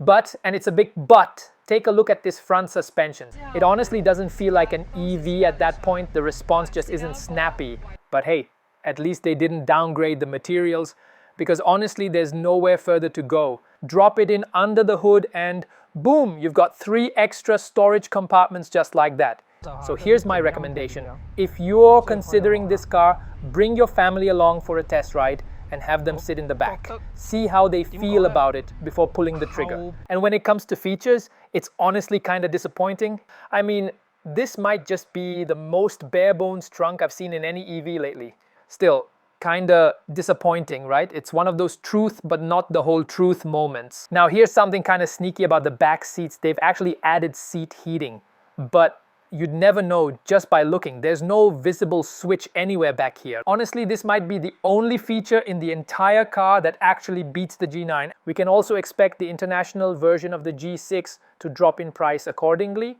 But, and it's a big but, take a look at this front suspension. It honestly doesn't feel like an EV at that point. The response just isn't snappy. But hey, at least they didn't downgrade the materials, because honestly there's nowhere further to go. Drop it in under the hood and boom, you've got 3 extra storage compartments just like that. So here's my recommendation. If you're considering this car, bring your family along for a test ride and have them sit in the back. See how they feel about it before pulling the trigger. And when it comes to features, it's honestly kind of disappointing. I mean, this might just be the most bare bones trunk I've seen in any EV lately. Still, kind of disappointing, right? It's one of those truth but not the whole truth moments. Now here's something kind of sneaky about the back seats. They've actually added seat heating, but you'd never know just by looking. There's no visible switch anywhere back here. Honestly, this might be the only feature in the entire car that actually beats the G9. We can also expect the international version of the G6 to drop in price accordingly.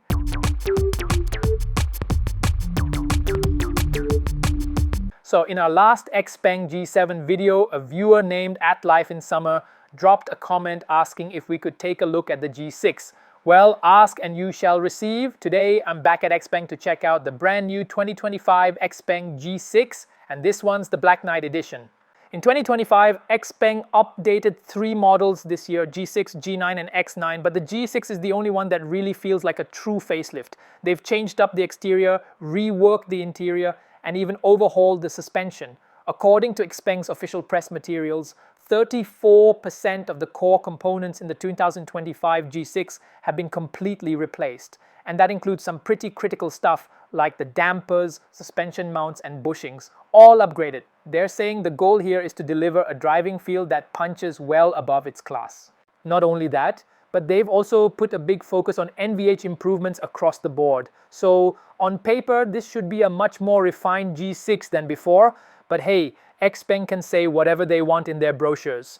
So in our last Xpeng G7 video, a viewer named @LifeInSummer dropped a comment asking if we could take a look at the G6. Well, ask and you shall receive. Today, I'm back at Xpeng to check out the brand new 2025 Xpeng G6, and this one's the Black Knight edition. In 2025, Xpeng updated 3 models this year, G6, G9 and X9, but the G6 is the only one that really feels like a true facelift. They've changed up the exterior, reworked the interior, and even overhauled the suspension. According to Xpeng's official press materials, 34% of the core components in the 2025 G6 have been completely replaced. And that includes some pretty critical stuff like the dampers, suspension mounts and bushings, all upgraded. They're saying the goal here is to deliver a driving feel that punches well above its class. Not only that, but they've also put a big focus on NVH improvements across the board. So on paper, this should be a much more refined G6 than before, but hey, Xpeng can say whatever they want in their brochures.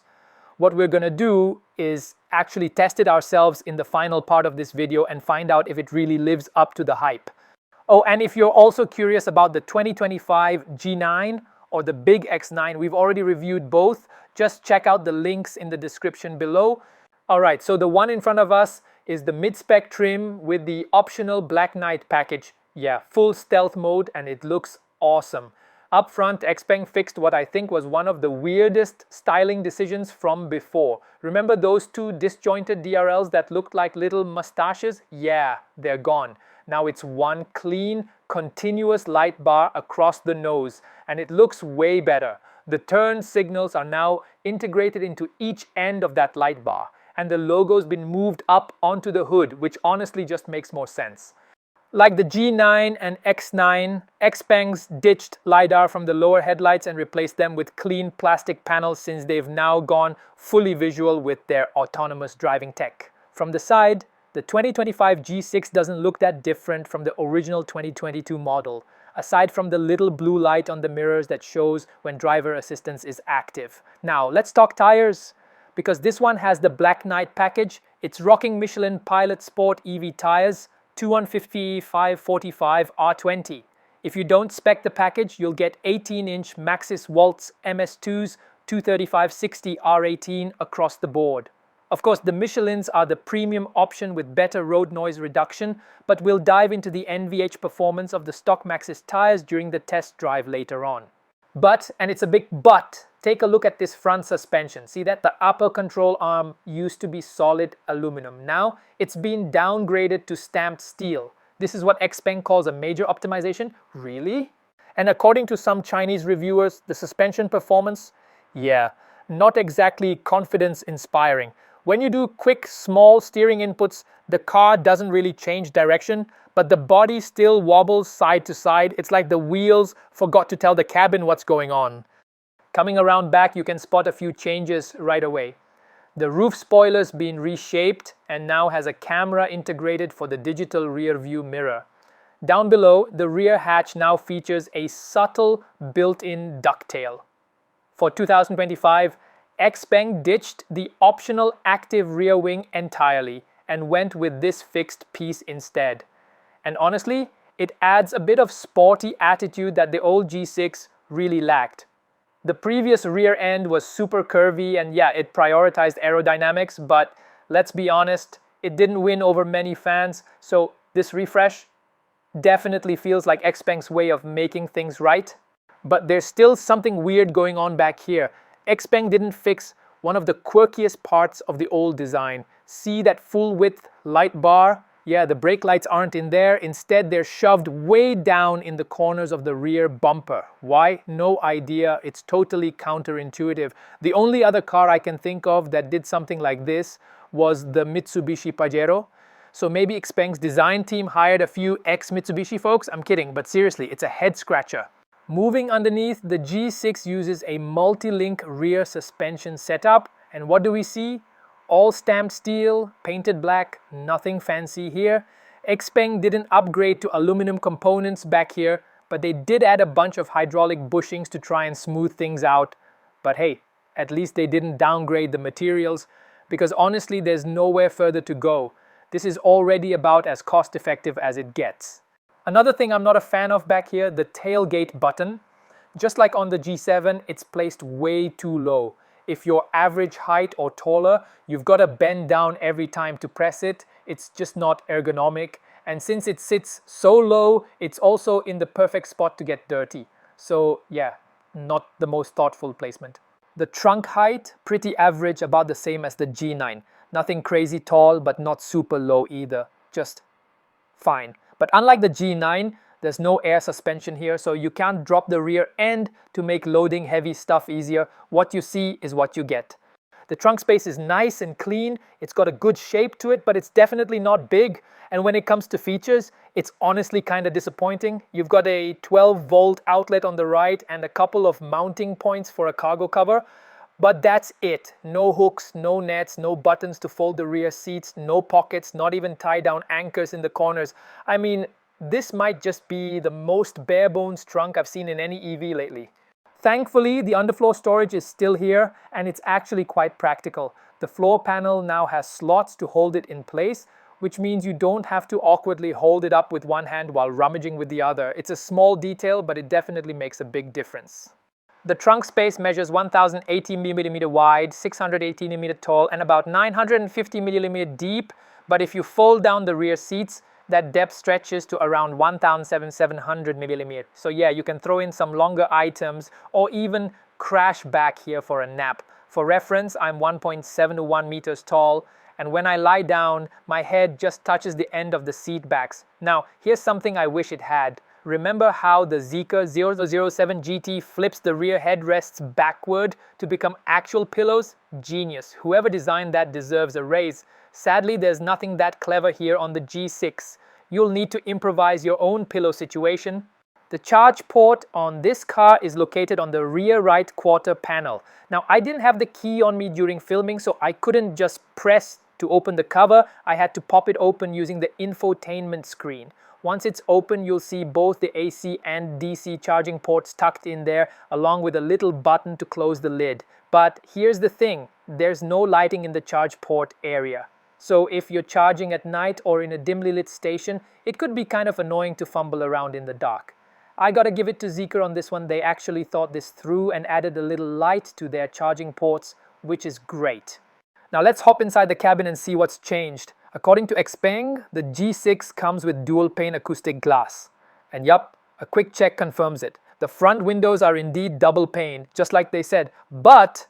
What we're gonna do is actually test it ourselves in the final part of this video and find out if it really lives up to the hype. Oh, and if you're also curious about the 2025 G9 or the big X9, we've already reviewed both. Just check out the links in the description below. Alright, so the one in front of us is the mid-spec trim with the optional Black Knight package. Yeah, full stealth mode, and it looks awesome. Up front, Xpeng fixed what I think was one of the weirdest styling decisions from before. Remember those 2 disjointed DRLs that looked like little mustaches? Yeah, they're gone. Now it's one clean, continuous light bar across the nose, and it looks way better. The turn signals are now integrated into each end of that light bar, and the logo's been moved up onto the hood, which honestly just makes more sense. Like the G9 and X9, Xpeng's ditched LiDAR from the lower headlights and replaced them with clean plastic panels since they've now gone fully visual with their autonomous driving tech. From the side, the 2025 G6 doesn't look that different from the original 2022 model, aside from the little blue light on the mirrors that shows when driver assistance is active. Now, let's talk tires. Because this one has the Black Knight package, it's rocking Michelin Pilot Sport EV tires, 250/545 R20. If you don't spec the package, you'll get 18-inch Maxxis Waltz MS2s 235/60 R18 across the board. Of course, the Michelins are the premium option with better road noise reduction, but we'll dive into the NVH performance of the stock Maxxis tires during the test drive later on. But, and it's a big but, take a look at this front suspension. See that? The upper control arm used to be solid aluminum. Now, it's been downgraded to stamped steel. This is what Xpeng calls a major optimization? Really? And according to some Chinese reviewers, the suspension performance? Yeah, not exactly confidence-inspiring. When you do quick, small steering inputs, the car doesn't really change direction, but the body still wobbles side to side. It's like the wheels forgot to tell the cabin what's going on. Coming around back, you can spot a few changes right away. The roof spoiler's been reshaped and now has a camera integrated for the digital rear view mirror. Down below, the rear hatch now features a subtle built-in ducktail. For 2025, Xpeng ditched the optional active rear wing entirely and went with this fixed piece instead. And honestly, it adds a bit of sporty attitude that the old G6 really lacked. The previous rear end was super curvy and yeah, it prioritized aerodynamics, but let's be honest, it didn't win over many fans, so this refresh definitely feels like Xpeng's way of making things right. But there's still something weird going on back here. Xpeng didn't fix one of the quirkiest parts of the old design. See that full width light bar? Yeah, the brake lights aren't in there. Instead, they're shoved way down in the corners of the rear bumper. Why? No idea. It's totally counterintuitive. The only other car I can think of that did something like this was the Mitsubishi Pajero. So maybe Xpeng's design team hired a few ex-Mitsubishi folks? I'm kidding, but seriously, it's a head scratcher. Moving underneath, the G6 uses a multi-link rear suspension setup. And what do we see? All stamped steel, painted black, nothing fancy here. Xpeng didn't upgrade to aluminum components back here, but they did add a bunch of hydraulic bushings to try and smooth things out. But hey, at least they didn't downgrade the materials, because honestly, there's nowhere further to go. This is already about as cost-effective as it gets. Another thing I'm not a fan of back here, the tailgate button. Just like on the G7, it's placed way too low. If you're average height or taller, you've got to bend down every time to press it. It's just not ergonomic. And since it sits so low, it's also in the perfect spot to get dirty. So yeah, not the most thoughtful placement. The trunk height, pretty average, about the same as the G9. Nothing crazy tall, but not super low either. Just fine. But unlike the G9, there's no air suspension here, so you can't drop the rear end to make loading heavy stuff easier. What you see is what you get. The trunk space is nice and clean. It's got a good shape to it, but it's definitely not big. And when it comes to features, it's honestly kind of disappointing. You've got a 12-volt outlet on the right and a couple of mounting points for a cargo cover. But that's it. No hooks, no nets, no buttons to fold the rear seats, no pockets, not even tie-down anchors in the corners. I mean, this might just be the most bare-bones trunk I've seen in any EV lately. Thankfully, the underfloor storage is still here, and it's actually quite practical. The floor panel now has slots to hold it in place, which means you don't have to awkwardly hold it up with one hand while rummaging with the other. It's a small detail, but it definitely makes a big difference. The trunk space measures 1080mm wide, 680mm tall, and about 950mm deep, but if you fold down the rear seats, that depth stretches to around 1700mm. So yeah, you can throw in some longer items or even crash back here for a nap. For reference, I'm 1.7 to 1 meters tall, and when I lie down, my head just touches the end of the seat backs. Now, here's something I wish it had. Remember how the Zeekr 007 GT flips the rear headrests backward to become actual pillows? Genius. Whoever designed that deserves a raise. Sadly, there's nothing that clever here on the G6. You'll need to improvise your own pillow situation. The charge port on this car is located on the rear right quarter panel. Now, I didn't have the key on me during filming, so I couldn't just press to open the cover. I had to pop it open using the infotainment screen. Once it's open, you'll see both the AC and DC charging ports tucked in there, along with a little button to close the lid. But here's the thing, there's no lighting in the charge port area. So if you're charging at night or in a dimly lit station, it could be kind of annoying to fumble around in the dark. I gotta give it to Zeekr on this one. They actually thought this through and added a little light to their charging ports, which is great. Now let's hop inside the cabin and see what's changed. According to Xpeng, the G6 comes with dual pane acoustic glass. And yup, a quick check confirms it. The front windows are indeed double pane, just like they said, but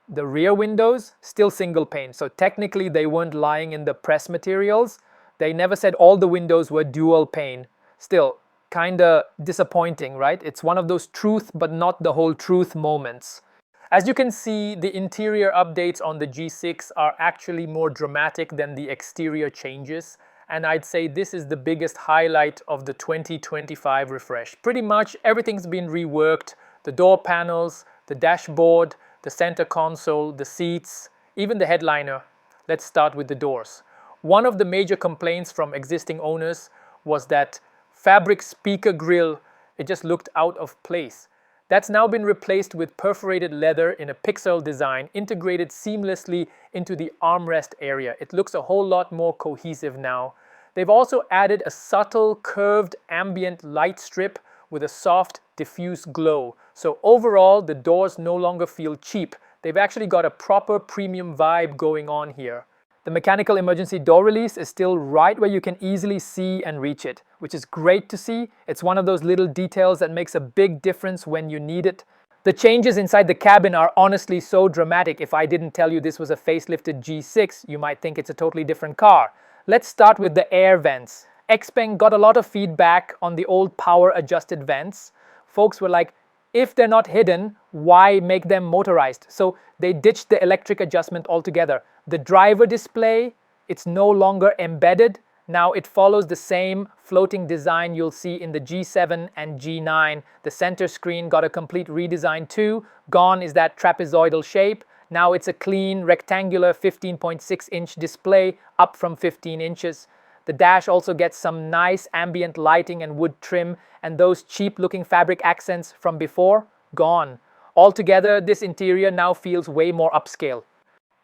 the rear windows, still single pane. So technically they weren't lying in the press materials. They never said all the windows were dual pane. Still, kinda disappointing, right? It's one of those truth but not the whole truth moments. As you can see, the interior updates on the G6 are actually more dramatic than the exterior changes, and I'd say this is the biggest highlight of the 2025 refresh. Pretty much everything's been reworked: the door panels, the dashboard, the center console, the seats, even the headliner. Let's start with the doors. One of the major complaints from existing owners was that fabric speaker grille, it just looked out of place. That's now been replaced with perforated leather in a pixel design, integrated seamlessly into the armrest area. It looks a whole lot more cohesive now. They've also added a subtle curved ambient light strip with a soft diffuse glow. So overall, the doors no longer feel cheap. They've actually got a proper premium vibe going on here. The mechanical emergency door release is still right where you can easily see and reach it, which is great to see. It's one of those little details that makes a big difference when you need it. The changes inside the cabin are honestly so dramatic. If I didn't tell you this was a facelifted G6, you might think it's a totally different car. Let's start with the air vents. Xpeng got a lot of feedback on the old power adjusted vents. Folks were like, if they're not hidden, why make them motorized? So they ditched the electric adjustment altogether. The driver display, it's no longer embedded. Now it follows the same floating design you'll see in the G7 and G9. The center screen got a complete redesign too. Gone is that trapezoidal shape. Now it's a clean rectangular 15.6-inch display, up from 15 inches. The dash also gets some nice ambient lighting and wood trim, and those cheap-looking fabric accents from before, gone. Altogether, this interior now feels way more upscale.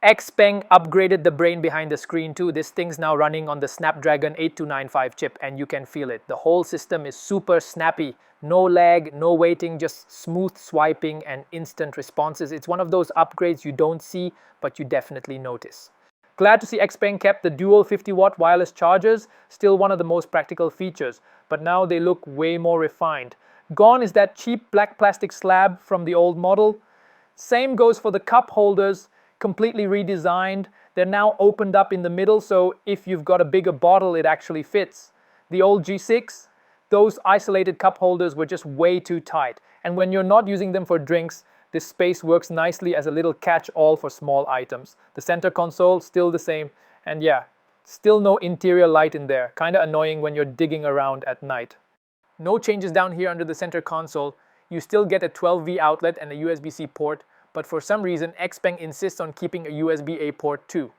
Xpeng upgraded the brain behind the screen too. This thing's now running on the Snapdragon 8295 chip, and you can feel it. The whole system is super snappy. No lag, no waiting, just smooth swiping and instant responses. It's one of those upgrades you don't see, but you definitely notice. Glad to see Xpeng kept the dual 50-watt wireless chargers, still one of the most practical features, but now they look way more refined. Gone is that cheap black plastic slab from the old model. Same goes for the cup holders, completely redesigned. They're now opened up in the middle, so if you've got a bigger bottle, it actually fits. The old G6, those isolated cup holders were just way too tight, and when you're not using them for drinks, this space works nicely as a little catch-all for small items. The center console, still the same. And yeah, still no interior light in there. Kinda annoying when you're digging around at night. No changes down here under the center console. You still get a 12V outlet and a USB-C port, but for some reason, Xpeng insists on keeping a USB-A port too.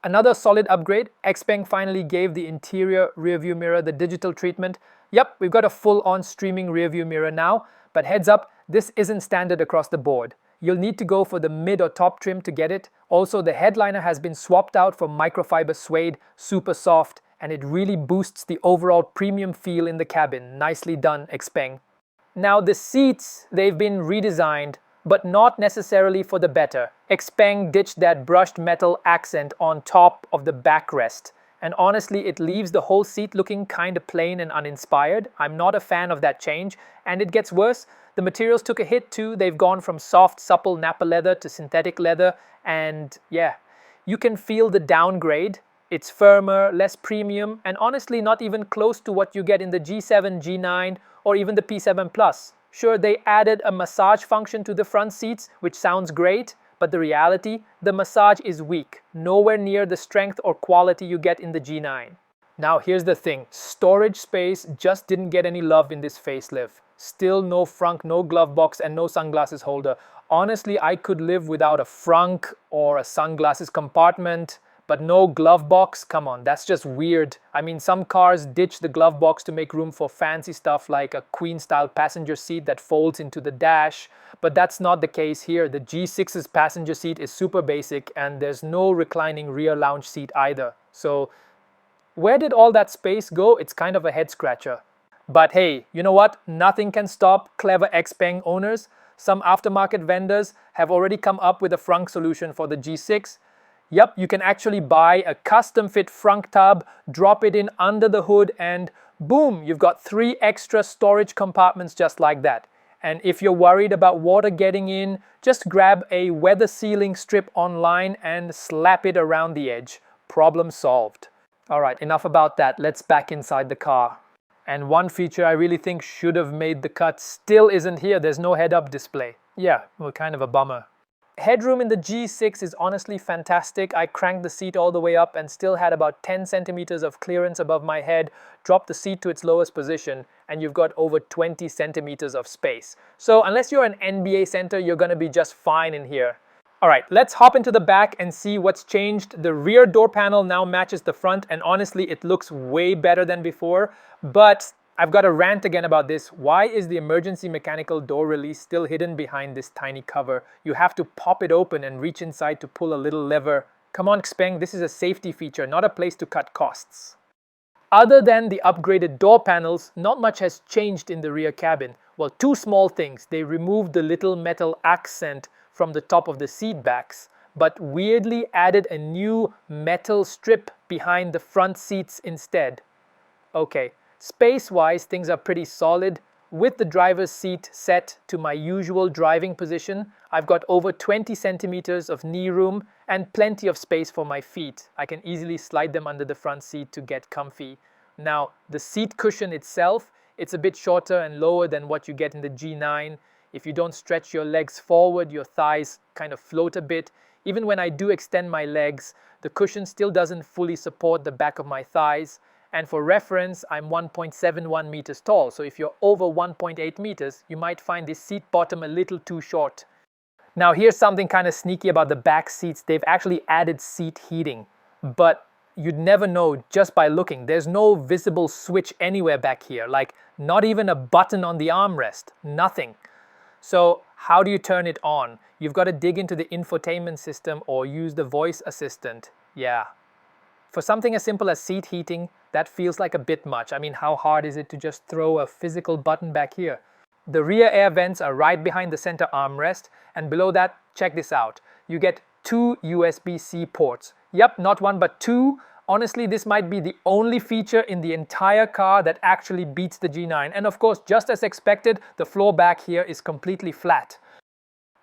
Another solid upgrade, Xpeng finally gave the interior rearview mirror the digital treatment. Yep, we've got a full-on streaming rearview mirror now, but heads up, this isn't standard across the board. You'll need to go for the mid or top trim to get it. Also, the headliner has been swapped out for microfiber suede, super soft, and it really boosts the overall premium feel in the cabin. Nicely done, Xpeng. Now the seats, they've been redesigned, but not necessarily for the better. Xpeng ditched that brushed metal accent on top of the backrest. And honestly, it leaves the whole seat looking kinda plain and uninspired. I'm not a fan of that change, and it gets worse. The materials took a hit too. They've gone from soft, supple Nappa leather to synthetic leather, and yeah, you can feel the downgrade. It's firmer, less premium, and honestly not even close to what you get in the G7, G9, or even the P7 Plus. Sure, they added a massage function to the front seats, which sounds great, but the reality, the massage is weak, nowhere near the strength or quality you get in the G9. Now here's the thing, storage space just didn't get any love in this facelift. Still no frunk, no glove box, and no sunglasses holder. Honestly, I could live without a frunk or a sunglasses compartment, but no glove box? Come on, that's just weird. I mean, some cars ditch the glove box to make room for fancy stuff like a queen-style passenger seat that folds into the dash, but that's not the case here. The G6's passenger seat is super basic, and there's no reclining rear lounge seat either. So, where did all that space go? It's kind of a head-scratcher. But hey, you know what? Nothing can stop clever Xpeng owners. Some aftermarket vendors have already come up with a frunk solution for the G6. Yep, you can actually buy a custom-fit frunk tub, drop it in under the hood, and boom, you've got 3 extra storage compartments just like that. And if you're worried about water getting in, just grab a weather sealing strip online and slap it around the edge. Problem solved. Alright, enough about that. Let's back inside the car. And one feature I really think should have made the cut still isn't here. There's no head-up display. Yeah, well, kind of a bummer. Headroom in the G6 is honestly fantastic. I cranked the seat all the way up and still had about 10 centimeters of clearance above my head, dropped the seat to its lowest position, and you've got over 20 centimeters of space. So unless you're an NBA center, you're gonna be just fine in here. Alright, let's hop into the back and see what's changed. The rear door panel now matches the front, and honestly, it looks way better than before, but I've got to rant again about this. Why is the emergency mechanical door release still hidden behind this tiny cover? You have to pop it open and reach inside to pull a little lever. Come on, Xpeng, this is a safety feature, not a place to cut costs. Other than the upgraded door panels, not much has changed in the rear cabin. Well, 2 small things. They removed the little metal accent from the top of the seat backs, but weirdly added a new metal strip behind the front seats instead. Okay, space-wise, things are pretty solid. With the driver's seat set to my usual driving position, I've got over 20 centimeters of knee room and plenty of space for my feet. I can easily slide them under the front seat to get comfy. Now, the seat cushion itself, it's a bit shorter and lower than what you get in the G9. If you don't stretch your legs forward, your thighs kind of float a bit. Even when I do extend my legs, the cushion still doesn't fully support the back of my thighs. And for reference, I'm 1.71 meters tall, so if you're over 1.8 meters, you might find this seat bottom a little too short. Now here's something kind of sneaky about the back seats. They've actually added seat heating, but you'd never know just by looking. There's no visible switch anywhere back here, like not even a button on the armrest, nothing. So how do you turn it on? You've got to dig into the infotainment system or use the voice assistant. Yeah. For something as simple as seat heating, that feels like a bit much. I mean, how hard is it to just throw a physical button back here? The rear air vents are right behind the center armrest, and below that, check this out. You get 2 USB-C ports. Yep, not one but 2. Honestly, this might be the only feature in the entire car that actually beats the G9. And of course, just as expected, the floor back here is completely flat.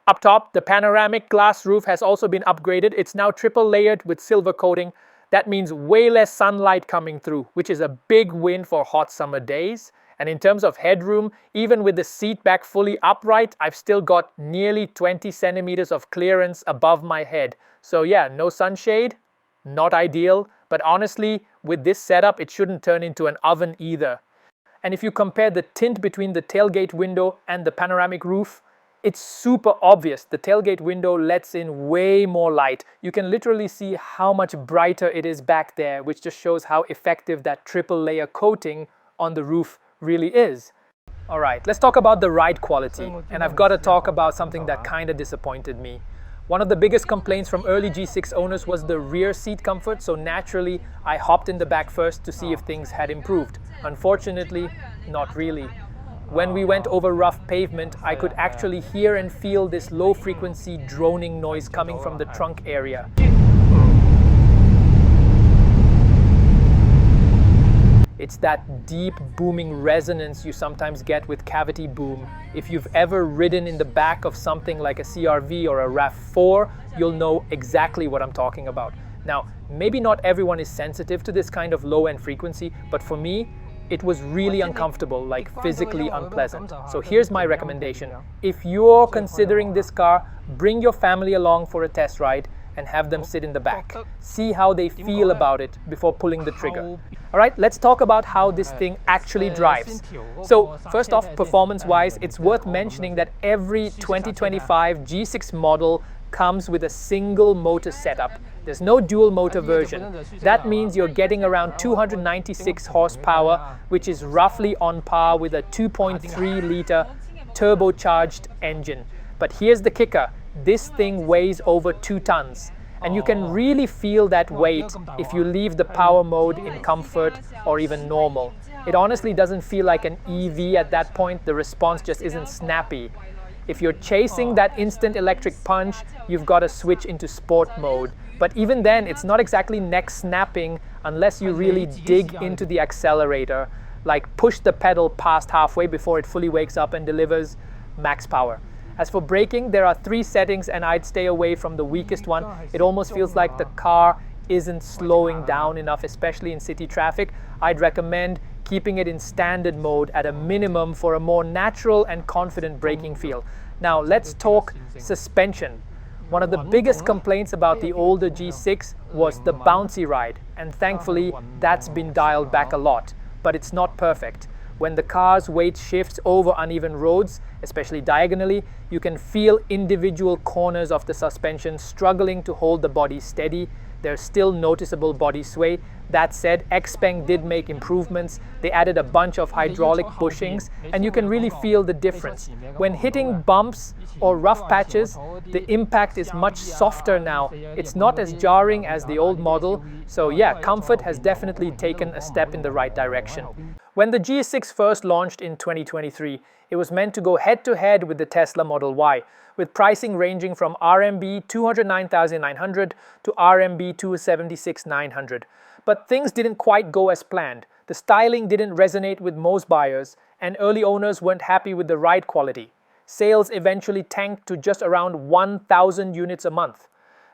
Up top, the panoramic glass roof has also been upgraded. It's now triple layered with silver coating. That means way less sunlight coming through, which is a big win for hot summer days. And in terms of headroom, even with the seat back fully upright, I've still got nearly 20 centimeters of clearance above my head. So yeah, no sunshade, not ideal, but honestly, with this setup, it shouldn't turn into an oven either. And if you compare the tint between the tailgate window and the panoramic roof, it's super obvious. The tailgate window lets in way more light. You can literally see how much brighter it is back there, which just shows how effective that triple layer coating on the roof really is. All right, let's talk about the ride quality. And I've got to talk about something that kind of disappointed me. One of the biggest complaints from early G6 owners was the rear seat comfort, so naturally I hopped in the back first to see if things had improved. Unfortunately, not really. When we went over rough pavement, I could actually hear and feel this low-frequency droning noise coming from the trunk area. It's that deep booming resonance you sometimes get with cavity boom. If you've ever ridden in the back of something like a CR-V or a RAV4, you'll know exactly what I'm talking about. Now, maybe not everyone is sensitive to this kind of low-end frequency, but for me, it was really uncomfortable, like physically unpleasant. So here's my recommendation. If you're considering this car, bring your family along for a test ride and have them sit in the back. See how they feel about it before pulling the trigger. All right, let's talk about how this thing actually drives. So first off, performance-wise, it's worth mentioning that every 2025 G6 model comes with a single motor setup. There's no dual motor version. That means you're getting around 296 horsepower, which is roughly on par with a 2.3 liter turbocharged engine. But here's the kicker. This thing weighs over 2 tons. And you can really feel that weight if you leave the power mode in comfort or even normal. It honestly doesn't feel like an EV at that point. The response just isn't snappy. If you're chasing that instant electric punch, you've got to switch into sport mode. But even then, it's not exactly neck snapping unless you really dig into the accelerator, like push the pedal past halfway before it fully wakes up and delivers max power. As for braking, there are 3 settings and I'd stay away from the weakest one. It almost feels like the car isn't slowing down enough, especially in city traffic. I'd recommend keeping it in standard mode at a minimum for a more natural and confident braking feel. Now let's talk suspension. One of the biggest complaints about the older G6 was the bouncy ride, and thankfully that's been dialed back a lot, but it's not perfect. When the car's weight shifts over uneven roads, especially diagonally, you can feel individual corners of the suspension struggling to hold the body steady. There's still noticeable body sway. That said, Xpeng did make improvements. They added a bunch of hydraulic bushings, and you can really feel the difference. When hitting bumps or rough patches, the impact is much softer now. It's not as jarring as the old model. So yeah, comfort has definitely taken a step in the right direction. When the G6 first launched in 2023, it was meant to go head-to-head with the Tesla Model Y, with pricing ranging from RMB 209,900 to RMB 276,900. But things didn't quite go as planned. The styling didn't resonate with most buyers, and early owners weren't happy with the ride quality. Sales eventually tanked to just around 1,000 units a month.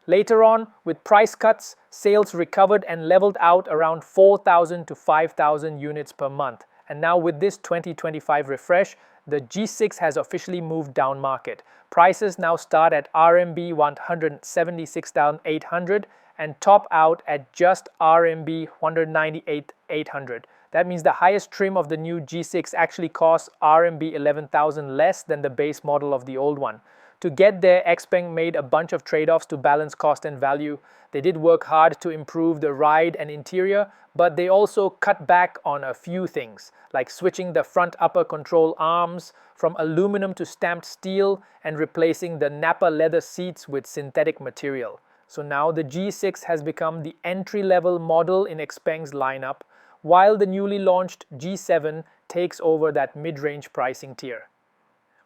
Later on, with price cuts, sales recovered and leveled out around 4,000 to 5,000 units per month. And now with this 2025 refresh, the G6 has officially moved down market. Prices now start at RMB 176,800 and top out at just RMB 198,800. That means the highest trim of the new G6 actually costs RMB 11,000 less than the base model of the old one. To get there, Xpeng made a bunch of trade-offs to balance cost and value. They did work hard to improve the ride and interior, but they also cut back on a few things, like switching the front upper control arms from aluminum to stamped steel and replacing the Nappa leather seats with synthetic material. So now the G6 has become the entry-level model in Xpeng's lineup, while the newly launched G7 takes over that mid-range pricing tier.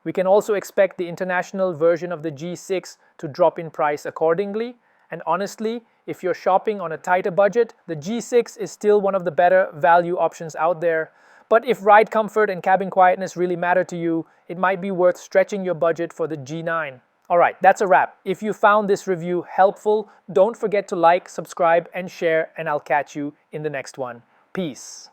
We can also expect the international version of the G6 to drop in price accordingly, and honestly, if you're shopping on a tighter budget, the G6 is still one of the better value options out there. But if ride comfort and cabin quietness really matter to you, it might be worth stretching your budget for the G9. Alright, that's a wrap. If you found this review helpful, don't forget to like, subscribe, and share, and I'll catch you in the next one. Peace.